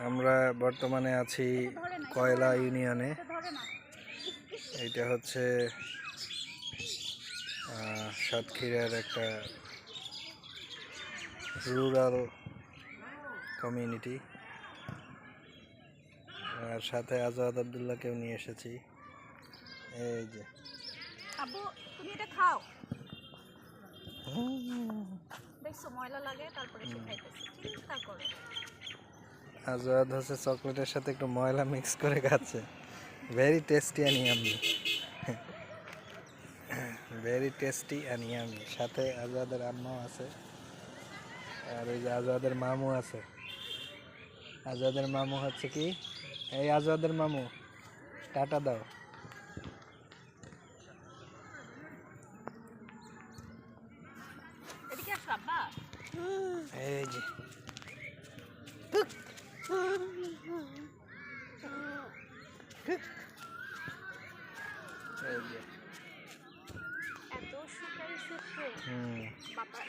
আমরা বর্তমানে আছি কয়লা ইউনিয়নে। এইটা হচ্ছে সাতক্ষীরার একটা রুরাল কমিউনিটি। আর সাথে আজাদ আব্দুল্লাহকেও নিয়ে এসেছি। এই যে আব্বু, তুমি এটা খাও। দেখছো ময়লা লাগে, তারপরে সে খাইতেছে। চিন্তা করো। আজাদ হচ্ছে চকলেটের সাথে একটু ময়লা মিক্স করে খাচ্ছে। Very tasty and yummy, very tasty and yummy. সাথে আজাদের আম্মাও আছে, আর ওই যে আজাদের মামু আছে। আজাদের মামু হচ্ছে কি, এই আজাদের মামু টাটা দাও। এদিকে আসো আব্বা। এই যে এত শুকাই শুকনো বাবা।